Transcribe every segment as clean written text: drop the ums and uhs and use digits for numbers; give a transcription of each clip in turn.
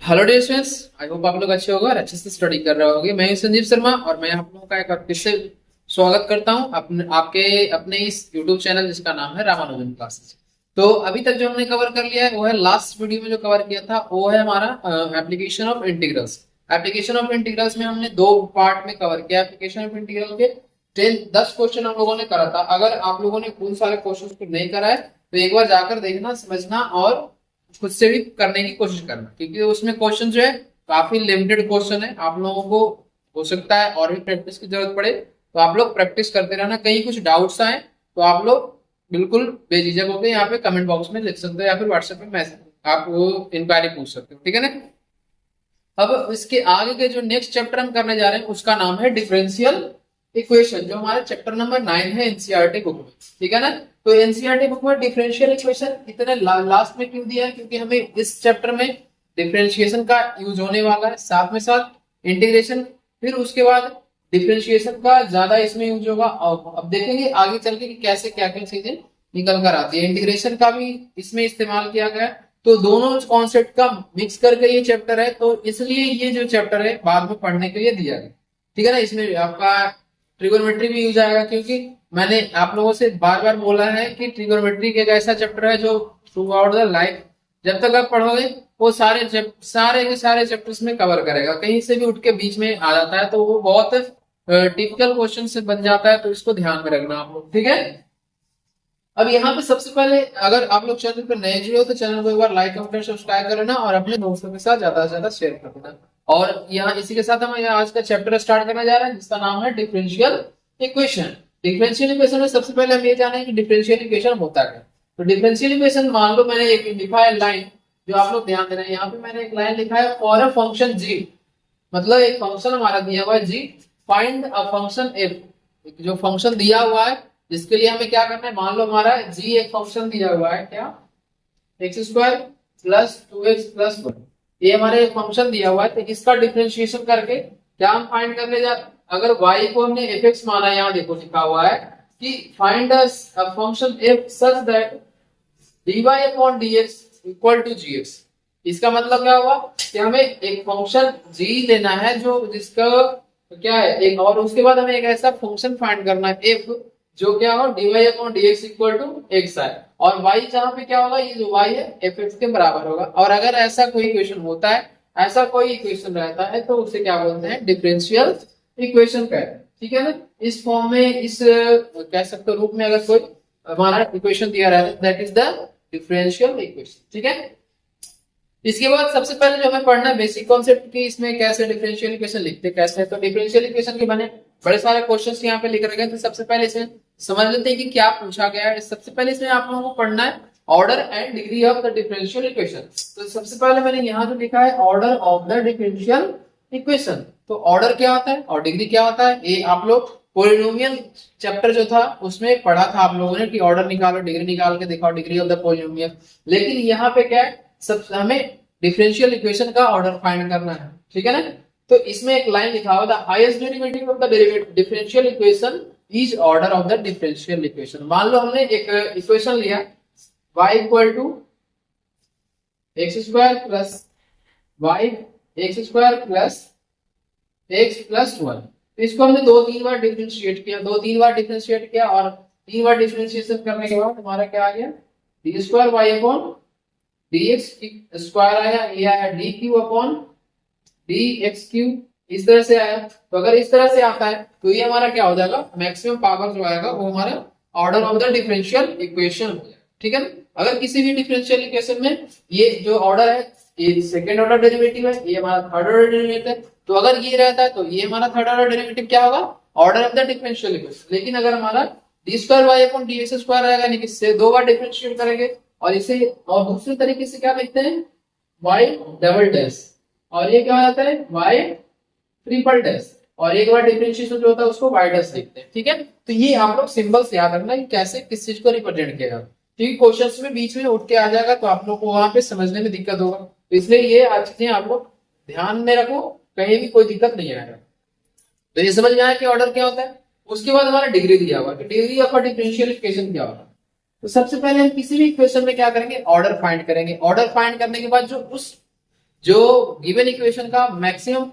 Hello dear students, I hope आप लोग अच्छे होंगे और अच्छे से स्टडी कर रहे होंगे। मैं हूं संजीव शर्मा और मैं आप लोगों का एक बार फिर से स्वागत करता हूं आपके अपने इस यूट्यूब चैनल जिसका नाम है रामानुजन क्लासेस। तो अभी तक जो हमने कवर कर लिया है वो है लास्ट वीडियो में जो कवर किया था वो है हमारा application of integrals. Application of integrals में हमने दो पार्ट में कवर किया। एप्लीकेशन ऑफ इंटीग्रल के 10 क्वेश्चन हम लोगों ने करा था। अगर आप लोगों ने उन सारे क्वेश्चन को नहीं करा है तो एक बार जाकर देखना, समझना और खुद से भी करने की कोशिश करना, क्योंकि उसमें क्वेश्चन जो है काफी लिमिटेड क्वेश्चन है। आप लोगों को हो सकता है और भी प्रैक्टिस की जरूरत पड़े, तो आप लोग प्रैक्टिस करते रहना। कहीं कुछ डाउट्स आए तो आप लोग बिल्कुल बेझिझक होकर यहाँ पे कमेंट बॉक्स में लिख सकते हो या फिर व्हाट्सएप पे मैसेज आप वो इंक्वायरी पूछ सकते हो, ठीक है ना। अब इसके आगे के जो नेक्स्ट चैप्टर हम करने जा रहे हैं उसका नाम है डिफरेंशियल इक्वेशन, जो हमारे चैप्टर नंबर 9 है एनसीईआरटी बुक में, ठीक है ना। तो एनसीईआरटी बुक में डिफरेंशियल इक्वेशन इतने लास्ट में क्यों दिया है? क्योंकि हमें इस चैप्टर में डिफरेंशिएशन का यूज होने वाला है, साथ में साथ इंटीग्रेशन, फिर उसके बाद डिफरेंशिएशन का ज्यादा इसमें यूज होगा। अब देखेंगे आगे चल के कि कैसे क्या क्या चीजें निकल कर आती है। इंटीग्रेशन का भी इसमें इस्तेमाल किया गया है, तो दोनों कॉन्सेप्ट का मिक्स करके ये चैप्टर है, तो इसलिए ये जो चैप्टर है बाद में पढ़ने के लिए दिया गया, ठीक है ना। इसमें आपका ट्रिगोनोमेट्री भी यूज आएगा, क्योंकि मैंने आप लोगों से बार बार बोला है कि ट्रिगोनोमेट्री एक ऐसा चैप्टर है जो थ्रू आउट द लाइफ जब तक आप पढ़ोगे वो सारे के सारे चैप्टर्स में कवर करेगा। कहीं से भी उठ के बीच में आ जाता है तो वो बहुत टिपिकल क्वेश्चन से बन जाता है, तो इसको ध्यान में रखना आप लोग, ठीक है। अब यहाँ पे सबसे पहले अगर आप लोग चैनल पे नए जुड़े हो तो चैनल को एक बार लाइक कमेंट सब्सक्राइब कर लेना और अपने दोस्तों के साथ ज्यादा से ज्यादा शेयर कर देना। और यहाँ इसी के साथ हम यहाँ आज का चैप्टर स्टार्ट करने जा रहे हैं जिसका नाम है डिफरेंशियल इक्वेशन। डिफरेंशियल इक्वेशन में सबसे पहले हम ये जाने कि डिफरेंशियल इक्वेशन होता है। तो डिफरेंशियल इक्वेशन, मान लो मैंने एक लिखा है लाइन, जो आप लोग ध्यान देना है, यहाँ पे मैंने एक लाइन लिखा है फॉर अ फंक्शन जी, मतलब एक फंक्शन हमारा दिया हुआ है जी, फाइंड अ फंक्शन एफ। जो फंक्शन दिया हुआ है जिसके लिए हमें क्या करना है, मान लो हमारा जी एक फंक्शन दिया हुआ है, क्या x square plus 2x plus 1, ये हमारे एक फंक्शन दिया हुआ है। तो इसका डिफरेंशिएशन करके क्या हम फाइंड करने जा, अगर y को हमने fx माना, यहाँ देखो लिखा हुआ है कि find a function f such that dy upon dx equal to gx। इसका मतलब क्या हुआ कि हमें एक फंक्शन g लेना है जो जिसका क्या है एक, और उसके बाद हमें एक ऐसा फंक्शन फाइंड करना है f जो क्या हो dy upon dx equal to x है, और y जहां पे क्या होगा, ये जो y है fx के बराबर होगा। और अगर ऐसा कोई इक्वेशन होता है, ऐसा कोई इक्वेशन रहता है तो उसे क्या बोलते हैं, डिफरेंशियल इक्वेशन कहते हैं, ठीक है ना। इस फॉर्म में, इस कह सकते हो रूप में अगर कोई हमारा इक्वेशन दिया रहता है that is the differential equation, ठीक है। इसके बाद सबसे पहले जो हमें पढ़ना है बेसिक कॉन्सेप्ट की, इसमें कैसे डिफरेंशियल इक्वेशन लिखते कैसे हैं। तो डिफरेंशियल इक्वेशन के बने बड़े सारे क्वेश्चंस यहाँ पे लिख रखे हैं, तो सबसे पहले इसमें समझ लेते हैं कि क्या पूछा गया है। सबसे पहले इसमें आप लोगों को पढ़ना है order and degree of the differential equation. तो सबसे पहले मैंने यहाँ जो लिखा है order of the differential equation, तो ऑर्डर क्या होता है और डिग्री क्या होता है, ये आप लोग पोलिनोमियल चैप्टर जो था उसमें पढ़ा था आप लोगों ने कि ऑर्डर निकालो, डिग्री निकाल के दिखाओ, डिग्री ऑफ द पोलिनोमियल। लेकिन यहाँ पे क्या है, सब हमें डिफरेंशियल इक्वेशन का ऑर्डर फाइंड करना है, ठीक है ना। तो इसमें एक लाइन लिखा हुआ, the highest derivative of the differential equation is order of the differential equation. मान लो हमने एक इक्वेशन लिया y equal to x square plus y x square plus x plus 1। इसको हमने 2-3 बार डिफरेंशिएट किया, 2-3 बार डिफरेंशिएट किया, और 3 बार डिफरेंशिएशन करने के बाद हमारा क्या आ गया, d square y upon dx square आया, ये आया d cube upon D x cube, इस तरह से आया। तो अगर इस तरह से आता है तो ये हमारा क्या हो जाएगा, मैक्सिमम पावर जो आएगा वो हमारा order of the differential equation हो जाएगा, ठीक है ना। अगर किसी भी डिफरेंशियल इक्वेशन में ये जो ऑर्डर है, ये सेकंड ऑर्डर डेरिवेटिव है, ये हमारा थर्ड ऑर्डर डेरिवेटिव है, तो अगर ये रहता है तो ये हमारा थर्ड ऑर्डर डेरिवेटिव क्या होगा, order of the differential equation. लेकिन अगर हमारा d square y upon D x square आएगा, यानी कि इससे 2 बार डिफरेंशिएट करेंगे, और इसे और दूसरे तरीके से क्या लिखते हैं, y डबल डैश, और ये क्या हो जाता है y ट्रिपल डैश, और एक बार डिफरेंशिएशन जो होता है उसको y डैश लिखते हैं, ठीक है। तो ये आप लोग सिंबल्स याद रखना कि कैसे किस चीज को रिप्रेजेंट किया जाता है, क्योंकि क्वेश्चंस में बीच में उठ के आ जाएगा तो आप लोग को वहां पे समझने में दिक्कत होगा। तो इसलिए ये आज चीजें आप लोग ध्यान में रखो, कहीं भी कोई दिक्कत नहीं आएगा। तो ये समझ में आया कि ऑर्डर क्या होता है। उसके बाद हमारा डिग्री दिया हुआ है, डिग्री ऑफ डिफरेंशियल इक्वेशन क्या होता है। तो सबसे पहले हम किसी भी इक्वेशन में क्या करेंगे, ऑर्डर फाइंड करेंगे। ऑर्डर फाइंड करने के बाद जो गिवन इक्वेशन का मैक्सिमम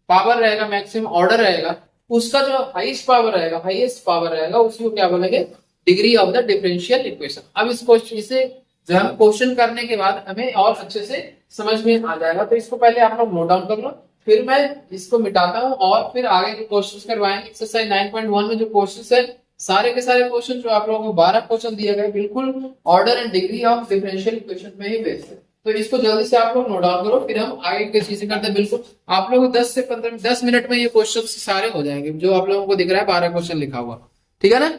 पावर रहेगा, मैक्सिमम ऑर्डर रहेगा, उसका जो हाईएस्ट पावर रहेगा उसको क्या बोलेंगे, degree of the differential equation. अब इस क्वेश्चन से जो हम क्वेश्चन करने के बाद हमें और अच्छे से समझ में आ जाएगा। तो इसको पहले आप लोग नोट डाउन कर लो, फिर मैं इसको मिटाता हूँ और फिर आगे के क्वेश्चन करवाएंगे। एक्सरसाइज 9.1 में जो क्वेश्चन है, सारे के सारे क्वेश्चन जो आप लोगों को 12 क्वेश्चन दिए गए, बिल्कुल order and degree of differential equation में ही बेस्ड है। तो इसको जल्दी से आप लोग नोट डाउन करो, फिर हम आगे की चीजें करते हैं। बिल्कुल आप लोग 10 मिनट में ये क्वेश्चन सारे हो जाएंगे, जो आप लोगों को दिख रहा है 12 क्वेश्चन लिखा हुआ, ठीक है ना।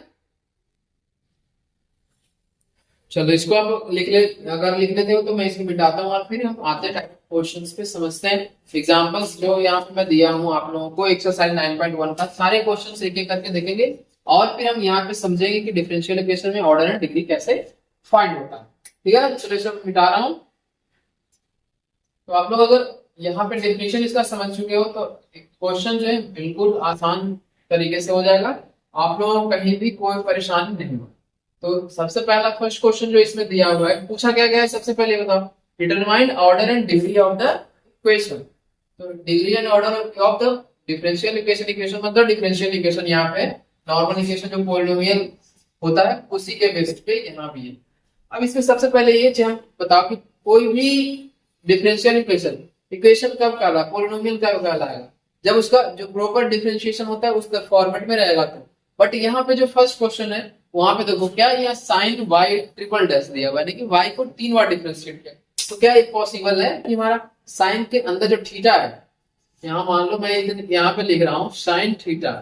चलो इसको आप लिख ले, अगर लिख लेते हो तो मैं इसको मिटाता हूँ और फिर हम आते हैं क्वेश्चंस पे, समझते हैं एग्जांपल्स जो यहाँ पे मैं दिया हूँ आप लोगों को। एक्सरसाइज 9.1 का सारे क्वेश्चन एक एक करके देखेंगे और फिर हम यहाँ पे समझेंगे कि डिफरेंशियल इक्वेशन में ऑर्डर एंड डिग्री कैसे फाइंड होता है, ठीक है ना। चलो इसको मिटा रहा हूँ। तो आप लोग अगर यहाँ पे डेफिनेशन इसका समझ चुके हो तो क्वेश्चन जो है बिल्कुल आसान तरीके से हो जाएगा, आप लोगों को कहीं भी कोई परेशानी नहीं होगी। तो सबसे पहला फर्स्ट क्वेश्चन जो इसमें दिया हुआ है, पूछा क्या गया है, सबसे पहले बताओ, determine order and degree of the equation. तो degree and order of the differential equation, equation मतलब डिफरेंशियल इक्वेशन, यहाँ पे नॉर्मल इक्वेशन जो पॉलिनोमियल होता है उसी के बेसिस पे यहाँ भी है। अब इसमें सबसे पहले ये बताओ कि कोई भी डिफरेंशियल इक्वेशन कब कहलाएगा, पॉलिनोमियल कब कहलाएगा, जब उसका जो प्रॉपर डिफरेंशिएशन होता है उसका फॉर्मेट में रहेगा। तो बट यहाँ पे जो फर्स्ट क्वेश्चन है वहां पे देखो क्या, यह साइन वाई ट्रिपल डैश दिया हुआ है, यानी कि वाई को 3 बार डिफरेंशिएट किया। तो क्या ये पॉसिबल है कि हमारा साइन के अंदर जो थीटा है, यहाँ मान लो मैं यहाँ पे लिख रहा हूँ साइन थीटा,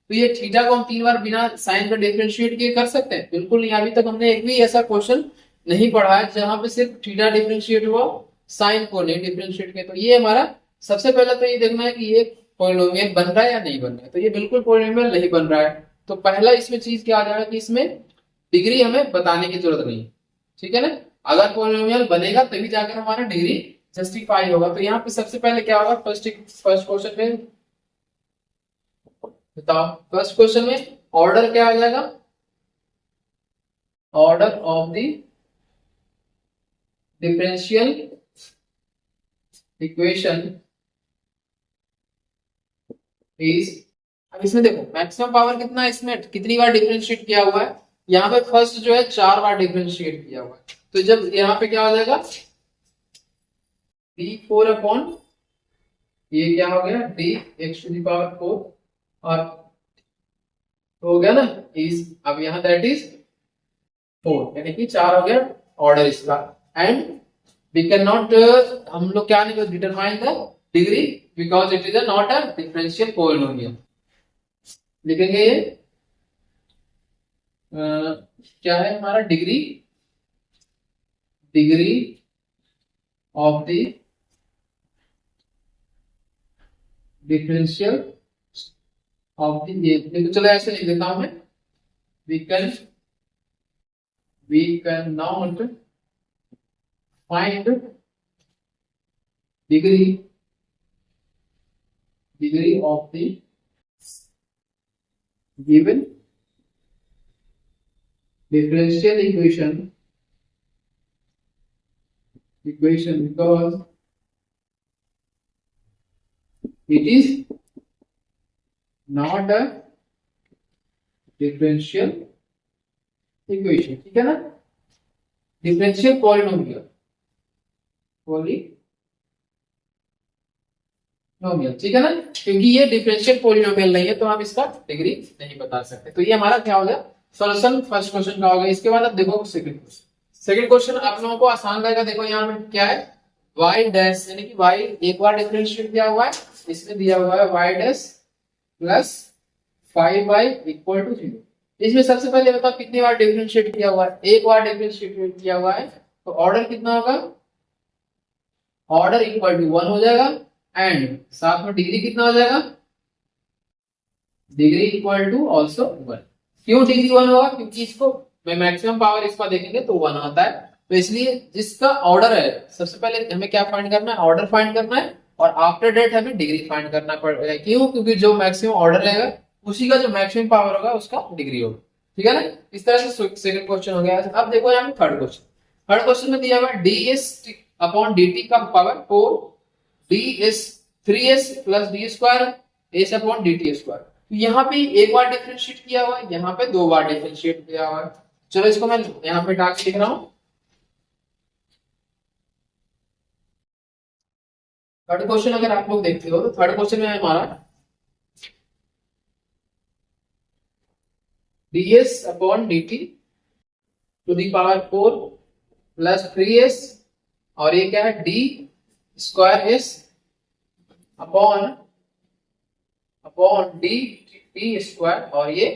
तो ये थीटा को हम 3 बार बिना साइन का डिफरेंशिएट किए कर सकते हैं? बिल्कुल नहीं। अभी तक हमने एक भी ऐसा क्वेश्चन नहीं पढ़ा है जहां पे सिर्फ थीटा डिफरेंशिएट हुआ, साइन को नहीं डिफरेंशिएट किया। तो ये हमारा सबसे पहले तो ये देखना है कि ये पॉलिनोमियल बन रहा है या नहीं बन रहा है। तो ये बिल्कुल पॉलिनोमियल नहीं बन रहा है, तो पहला इसमें चीज क्या आ जाएगा कि इसमें डिग्री हमें बताने की जरूरत नहीं, ठीक है ना। अगर पॉलिनोमियल बनेगा तभी जाकर हमारा डिग्री जस्टिफाई होगा। तो यहाँ पे सबसे पहले क्या होगा, फर्स्ट क्वेश्चन में बताओ, फर्स्ट क्वेश्चन में ऑर्डर क्या आ जाएगा, order of the differential equation is, अब इसमें देखो मैक्सिमम पावर कितना है, इसमें कितनी बार डिफरेंशिएट किया हुआ है, यहाँ पे फर्स्ट जो है 4 बार डिफरेंशिएट किया हुआ है। तो जब यहाँ पे क्या हो जाएगा, d4 अपॉन ये क्या हो गया, dx⁴ और हो गया ना इज, अब यहाँ दैट इज 4, यानी कि 4 हो गया ऑर्डर इसका। एंड वी कैन नॉट, हम लोग क्या नहीं determine the degree because it is not a differential polynomial. लिखेंगे ये क्या है हमारा, degree of the differential of the, ये चलो ऐसे लिख देता हूं मैं, we can not find degree of the given differential equation because it is not a differential equation, ठीक है ना, डिफरेंशियल पॉलिनोमियल, ठीक है ना, क्योंकि ये डिफरेंशियल पॉलिनोमियल नहीं है तो हम इसका डिग्री नहीं बता सकते। तो ये हमारा क्या हो गया, सॉल्यूशन फर्स्ट क्वेश्चन का हो गया। इसके बाद अब देखो सेकंड क्वेश्चन आप लोगों को आसान रहेगा। देखो यहाँ पे क्या है, y डैश, यानी कि y एक बार डिफरेंशिएट किया हुआ है, इसमें दिया हुआ है y dash plus 5y equal to 0। इसमें सबसे पहले बताओ कितनी बार डिफरेंशिएट किया हुआ है, एक बार डिफरेंशिएट किया हुआ है, तो ऑर्डर कितना होगा, ऑर्डर इक्वल टू 1 हो जाएगा एंड साथ में डिग्री कितना हो जाएगा, डिग्री इक्वल टू ऑल्सो 1। क्यों डिग्री 1 होगा, क्योंकि इसको मैक्सिमम पावर इसका देखेंगे तो 1 आता है। तो इसलिए जिसका ऑर्डर है सबसे पहले हमें क्या फाइंड करना है, ऑर्डर फाइंड करना है और आफ्टर डेट हमें डिग्री फाइंड करना पड़ेगा। क्यों, क्योंकि जो मैक्सिमम ऑर्डर रहेगा उसी का जो मैक्सिमम पावर होगा उसका डिग्री होगा, ठीक है ना। इस तरह से सेकंड क्वेश्चन हो गया। अब देखो यहाँ पे थर्ड क्वेश्चन में दिया हुआ है ds अपॉन dt का power 4 D S 3s plus D square S upon d t square. तो यहाँ पे एक बार डिफरेंशिएट किया हुआ है, यहाँ पे दो बार डिफरेंशिएट किया हुआ है। चलो इसको मैं यहाँ पे डाक लिख रहा हूं। थर्ड क्वेश्चन अगर आप लोग देखते हो तो थर्ड क्वेश्चन में हमारा ds upon dt to the power 4 plus 3s और ये क्या है d square s upon upon d t square और ये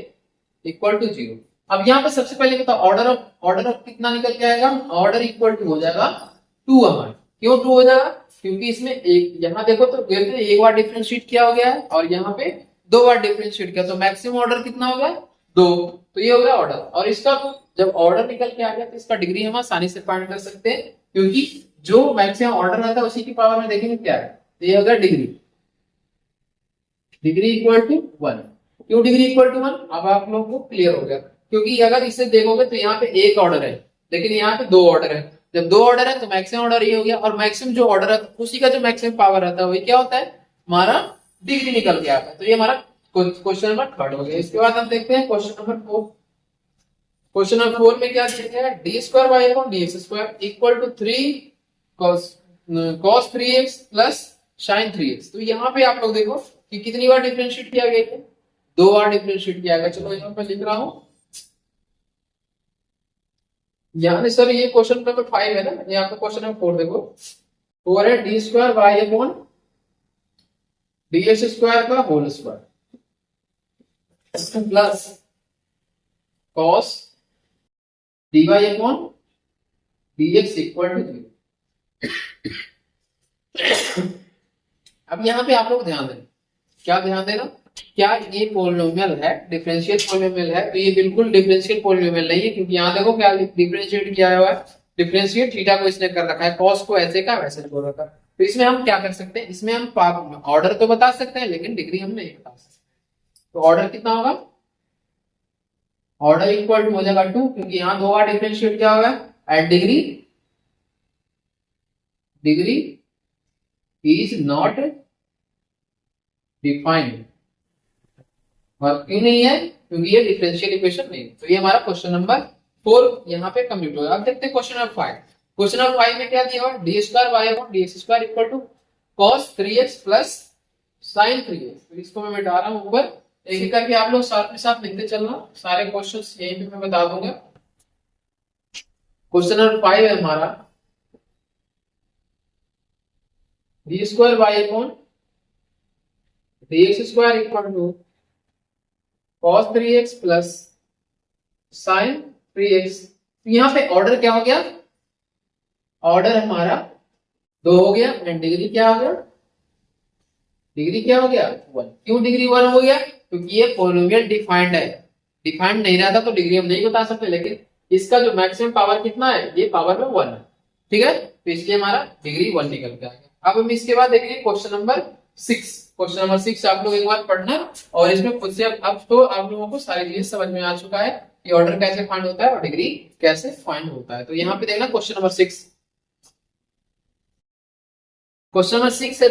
इक्वल टू 0। अब यहाँ पे सबसे पहले बताओ ऑर्डर ऑफ कितना निकल के आएगा, ऑर्डर इक्वल टू हो जाएगा 2 हमारा। क्यों 2 हो जाएगा, क्योंकि इसमें एक यहाँ देखो तो एक बार डिफरेंशिएट किया हो गया है और यहाँ पे 2 बार डिफरेंशिएट किया, तो मैक्सिमम ऑर्डर कितना हो गया 2, तो ये हो गया ऑर्डर। और इसका जब ऑर्डर निकल के आ गया तो इसका डिग्री हम आसानी से फाइंड कर सकते हैं, क्योंकि जो मैक्सिमम ऑर्डर रहता है उसी की पावर में देखेंगे क्या है, तो ये होगा डिग्री, डिग्री इक्वल टू 1। क्यों डिग्री इक्वल टू 1, अब आप लोगों को क्लियर हो गया, क्योंकि अगर इसे देखोगे तो यहाँ पे एक ऑर्डर है लेकिन यहाँ पे 2 ऑर्डर है। जब 2 ऑर्डर है तो मैक्सिमम ऑर्डर ये हो गया, और मैक्सिमम जो ऑर्डर है उसी का जो मैक्सिमम पावर रहता है वही क्या होता है, हमारा डिग्री निकल के आता है। तो ये हमारा क्वेश्चन नंबर 3 हो गया। इसके बाद हम देखते हैं क्वेश्चन नंबर 4। क्वेश्चन नंबर 4 में क्या दिया गया है, D square by upon D x square equal to 3 cos 3x plus sin 3x। तो यहाँ पे आप लोग देखो कि कितनी बार डिफरेंशिएट किया गया है, 2 बार डिफरेंशिएट किया गया। चलो यहाँ पे लिख रहा हूं, यहाँ सर ये क्वेश्चन नंबर 5 है ना, यहाँ पे क्वेश्चन नंबर 4 देखो, 4 है D square by upon D x square का whole square plus cos dy upon dx equal to 0। अब यहाँ पे आप लोग ध्यान दें, क्या ध्यान देना, क्या ये पॉलिनोमियल है, डिफरेंशियल पॉलिनोमियल है, तो ये बिल्कुल डिफरेंशियल पॉलिनोमियल नहीं है, क्योंकि यहाँ देखो क्या डिफरेंशिएट किया हुआ है, डिफरेंशिएट थीटा को इसने कर रखा है, कॉस को ऐसे का वैसे छोड़ रखा है। तो इसमें हम क्या कर सकते हैं, इसमें हम ऑर्डर तो बता सकते हैं लेकिन डिग्री हम नहीं बता सकते। तो ऑर्डर कितना होगा, ऑर्डर इक्वल टू हो जाएगा 2, क्योंकि यहाँ 2 बार डिफरेंशिएट किया हुआ है, and degree is not defined. और क्यों नहीं है, क्योंकि ये डिफरेंशियल इक्वेशन नहीं है। तो ये हमारा क्वेश्चन नंबर 4 यहाँ पे कंप्लीट होगा। अब देखते हैं क्वेश्चन नंबर 5। क्वेश्चन नंबर 5 में क्या दिया हुआ, d square by upon D x square equal to cos 3x plus sin 3x। तो इसको मैं मिटा रहा हूं ऊपर, एक एक करके आप लोग साथ में साथ लिखते चलना, सारे क्वेश्चंस यहीं पे मैं बता दूंगा। क्वेश्चन नंबर 5 है हमारा, d square by upon D x square equal to cos 3x plus sin 3x। यहाँ पे ऑर्डर क्या हो गया, ऑर्डर हमारा 2 हो गया, एंड डिग्री क्या हो गया, डिग्री क्या हो गया 1। क्यों डिग्री 1 हो गया, क्योंकि ये पॉलिनोमियल डिफाइंड है, डिफाइंड नहीं रहता तो डिग्री हम नहीं बता सकते, लेकिन इसका जो मैक्सिमम पावर कितना है, ये पावर में 1 है, ठीक है, तो इसलिए हमारा डिग्री 1 निकल के आ गया। अब हम इसके बाद देखेंगे क्वेश्चन नंबर 6। क्वेश्चन नंबर 6 आप लोग एक बार पढ़ना, और इसमें खुद से अब तो आप लोगों को सारी चीजें समझ में आ चुका है कि ऑर्डर कैसे फाइंड होता है और डिग्री कैसे फाइंड होता है। तो यहाँ पे देखना क्वेश्चन नंबर 6। क्वेश्चन नंबर 6 है,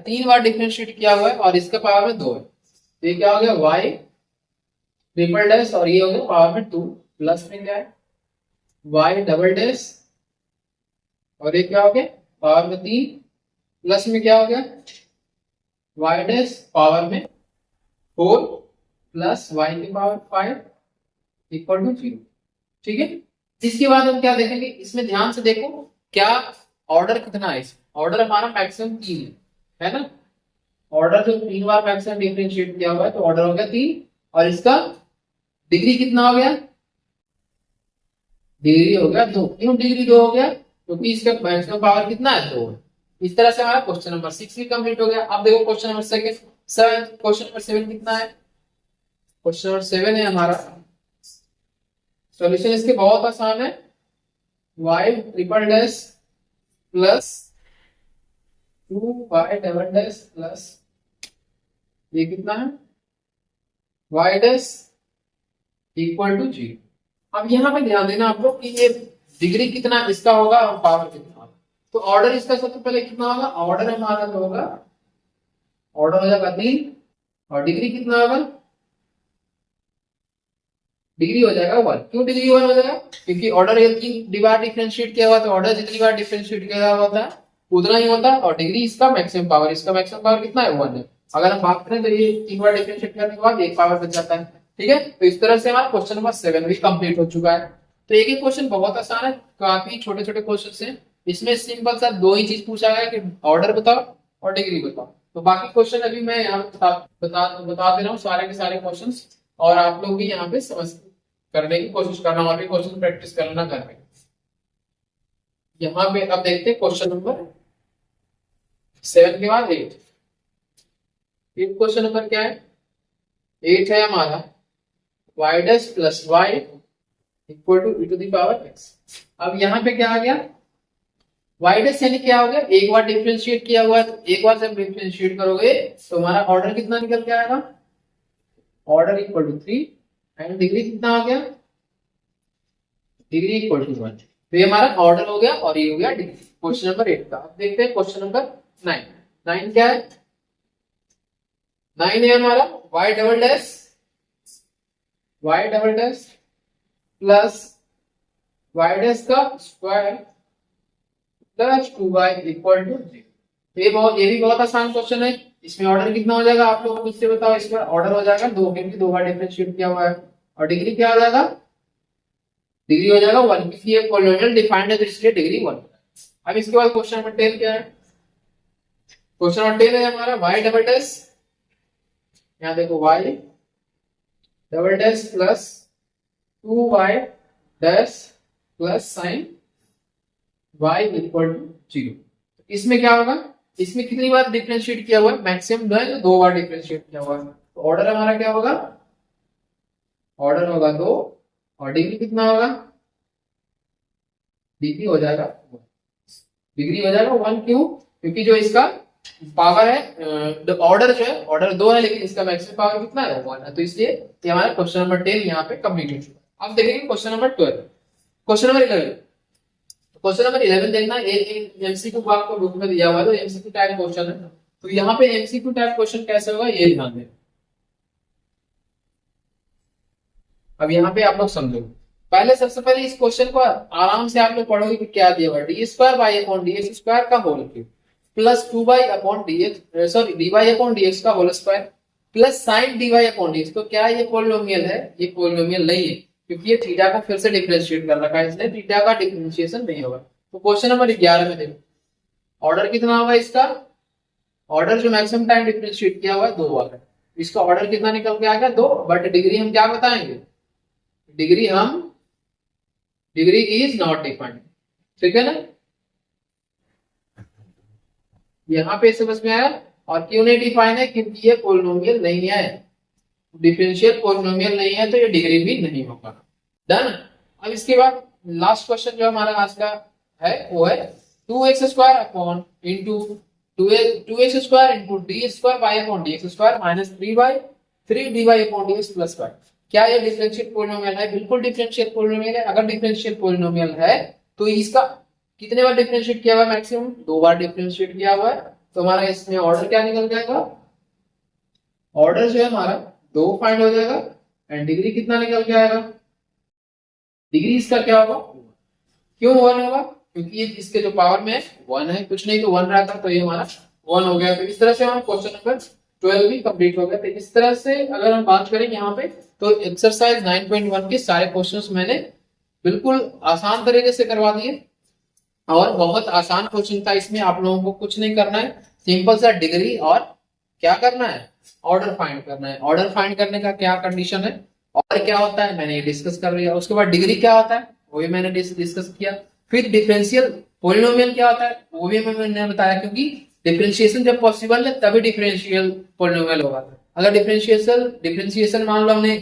3 बार डिफरेंशिएट किया हुआ है और इसका पावर में 2 है। तो ये क्या हो गया, y ट्रिपल डैश, और ये हो गया पावर में 2, प्लस में क्या है y डबल डैश, और ये क्या हो गया पावर में 3, प्लस में क्या हो गया y डैश पावर में 4 प्लस y की पावर 5 इक्वल टू 0। ठीक है, इसके बाद हम क्या देखेंगे, इसमें ध्यान से देखो क्या ऑर्डर कितना है, ऑर्डर हमारा मैक्सिमम 3 है ना, ऑर्डर जो 3 बार मैक्सिमम डिफरेंशिएट किया हुआ है, तो ऑर्डर हो गया 3, और इसका डिग्री कितना हो गया, डिग्री हो गया 2। क्यों डिग्री 2 हो गया, क्योंकि इसका मैक्सिमम पावर कितना है 2। इस तरह से हमारा क्वेश्चन नंबर 6 भी कंप्लीट हो गया। अब देखो क्वेश्चन नंबर 7। क्वेश्चन नंबर 7 कितना है, क्वेश्चन नंबर 7 है हमारा, सॉल्यूशन इसके बहुत आसान है, y triple dash plus 2y double dash plus ये कितना है y डैश इक्वल टू 0। अब यहाँ पे ध्यान देना आप लोग कि ये डिग्री कितना इसका होगा और पावर कितना होगा। तो ऑर्डर इसका सबसे पहले कितना होगा, ऑर्डर हमारा जो होगा, ऑर्डर हो जाएगा 3 और डिग्री कितना होगा, डिग्री हो जाएगा 1। क्यों डिग्री 1 हो जाएगा, क्योंकि ऑर्डर जितनी बार डिफरेंशिएट किया हुआ तो ऑर्डर जितनी बार डिफरेंशिएट किया हुआ था उतना ही होता है, और डिग्री इसका मैक्सिमम पावर, इसका मैक्सिमम पावर कितना है 1 है। अगर हम बात करें तो ये 3 बार डिफरेंशिएट करने के बाद 1 पावर बच जाता है। ठीक है, तो इस तरह से हमारा क्वेश्चन नंबर 7 भी कंप्लीट हो चुका है। तो एक क्वेश्चन बहुत आसान है, काफी छोटे छोटे क्वेश्चन है, इसमें सिंपल सा 2 ही चीज पूछा गया कि ऑर्डर बताओ और डिग्री बताओ। तो बाकी क्वेश्चन अभी मैं यहाँ बता दे रहा हूँ सारे के सारे क्वेश्चन, और आप लोग भी यहाँ पे समझ करने की कोशिश करना, और भी क्वेश्चन प्रैक्टिस करना घर में। यहाँ पे अब देखते हैं क्वेश्चन नंबर 7 के बाद 8। क्वेश्चन नंबर क्या है, 8 है हमारा y dash plus y equal to e to the power x। अब यहाँ पे क्या आ गया, y डैश यानी क्या हो गया, एक बार डिफरेंशिएट किया हुआ है, तो एक बार जब डिफरेंशिएट करोगे तो हमारा ऑर्डर कितना निकल के आएगा, order equal to 3 and degree कितना आ गया, डिग्री इक्वल टू 1। तो ये हमारा ऑर्डर हो गया और ये हो गया डिग्री, क्वेश्चन नंबर 8 का। अब देखते हैं क्वेश्चन नंबर 9। 9 क्या है, 9 है हमारा y double dash plus y dash का square plus 2y equal to 0। ये भी बहुत आसान क्वेश्चन है। इसमें ऑर्डर कितना हो जाएगा, आप लोग मुझसे बताओ। इसमें ऑर्डर हो जाएगा 2, क्योंकि 2 बार डिफरेंशिएट किया हुआ है, और डिग्री क्या हो जाएगा, डिग्री हो जाएगा 1, क्योंकि ये पॉलिनोमियल डिफाइंड है तो इसलिए डिग्री 1। अब इसके बाद क्वेश्चन नंबर 10 क्या है, क्वेश्चन नंबर 10 है हमारा y डबल डैश, यहाँ देखो y double dash plus 2y dash plus sine y equal to 0। इसमें क्या होगा, इसमें कितनी बार डिफरेंशिएट किया हुआ है, मैक्सिमम जो है 2 बार डिफरेंशिएट किया हुआ है, तो ऑर्डर हमारा क्या होगा, ऑर्डर होगा 2 और डिग्री कितना होगा, डिग्री हो जाएगा 1, डिग्री हो जाएगा 1। क्यों, क्योंकि जो इसका पावर है, ऑर्डर जो है, ऑर्डर 2 है लेकिन इसका मैक्सिमम पावर कितना है 1 है, तो इसलिए ये हमारा क्वेश्चन नंबर 10 यहाँ पे कंप्लीट हो चुका है। अब देखेंगे question number 12। Question number 11, question number 11 देखना, एमसीक्यू आपको बुक में दिया हुआ है, तो एमसीक्यू टाइप क्वेश्चन है। तो यहाँ पे एमसीक्यू टाइप क्वेश्चन कैसे होगा ये ध्यान दें। अब यहाँ पे आप लोग समझो, पहले सबसे पहले इस क्वेश्चन को आराम से आप लोग पढ़ोगे कि क्या दिया हुआ है, D square by upon D x square का whole cube plus 2 by upon D X, sorry D Y upon D X का whole square plus sine D Y upon D X. तो क्या ये पॉलिनोमियल है, ये पॉलिनोमियल नहीं है, क्योंकि ये थीटा को फिर से डिफरेंशिएट कर रखा है, इसलिए थीटा का डिफरेंशिएशन नहीं होगा। तो क्वेश्चन नंबर 11 में देखो, ऑर्डर कितना होगा इसका, ऑर्डर जो मैक्सिमम टाइम डिफरेंशिएट किया हुआ है 2 बार है, इसका ऑर्डर कितना निकल के आएगा 2, बट डिग्री हम क्या बताएंगे, डिग्री इज नॉट डिफाइंड। ठीक है ना, यहाँ पे समझ में आया। और क्यों नहीं डिफाइन है, क्योंकि ये पॉलिनोमियल नहीं है, डिफरेंशियल पॉलिनोमियल नहीं है, तो ये डिग्री भी नहीं होगा। डन। अब इसके बाद लास्ट क्वेश्चन जो हमारा आज का है वो है 2x square upon into 2x square into d square by upon D x square minus 3 d Y upon D x plus 5। क्या ये डिफरेंशियल पॉलिनोमियल है, बिल्कुल डिफरेंशियल पॉलिनोमियल है। अगर डिफरेंशियल पॉलिनोमियल है तो इसका कितने बार डिफरेंशिएट किया हुआ है, मैक्सिमम 2 बार डिफरेंशिएट किया हुआ है, तो हमारा इसमें ऑर्डर क्या निकल जाएगा, ऑर्डर जो है हमारा 2 फाइंड हो जाएगा एंड डिग्री कितना निकल के आएगा, डिग्री इसका क्या होगा, क्यों 1 होगा, क्योंकि ये इसके जो पावर में 1 है, कुछ नहीं तो 1 रहता, तो ये हमारा 1 हो गया। तो इस तरह से हमारा क्वेश्चन नंबर 12 भी कंप्लीट हो गया। तो इस तरह से अगर हम बात करें यहाँ पे, तो एक्सरसाइज 9.1 के सारे क्वेश्चंस मैंने बिल्कुल आसान तरीके से करवा दिए, और बहुत आसान क्वेश्चन था। इसमें आप लोगों को कुछ नहीं करना है, सिंपल सा डिग्री और क्या करना है, ऑर्डर फाइंड करना है। ऑर्डर फाइंड करने का क्या कंडीशन है और क्या होता है मैंने ये डिस्कस कर लिया। उसके बाद डिग्री क्या होता है वो भी मैंने डिस्कस किया। फिर डिफरेंशियल पॉलिनोमियल क्या होता है वो भी मैंने बताया, क्योंकि डिफरेंशिएशन जब पॉसिबल है तभी डिफरेंशियल पॉलिनोमियल होगा। अगर डिफरेंशिएशन मान लो हमने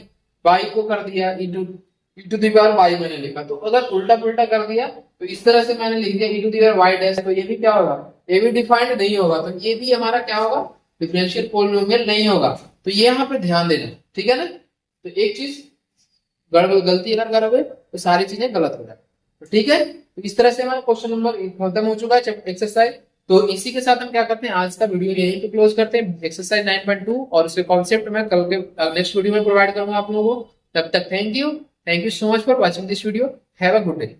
बाई को कर दिया इंटू दी पावर वाई मैंने लिखा, तो अगर उल्टा पुल्टा कर दिया तो इस तरह से मैंने लिख दिया E to the power Y dash, तो ये भी क्या होगा, ये भी डिफाइंड नहीं होगा, तो ये भी हमारा क्या होगा, डिफरेंशियल पॉलिनोमियल नहीं होगा। तो ये यहाँ पे ध्यान देना, ठीक है ना। तो एक चीज गलती अगर करोगे तो सारी चीजें गलत हो जाए, तो ठीक है। तो इस तरह से हमारा क्वेश्चन नंबर खत्म हो चुका है एक्सरसाइज। तो इसी के साथ हम क्या करते हैं, आज का वीडियो यहीं पे क्लोज करते हैं। एक्सरसाइज 9.2 और उसके कॉन्सेप्ट मैं कल के नेक्स्ट वीडियो में प्रोवाइड करूंगा आप लोगों को। तब तक thank you so much for watching this video. Have a good day.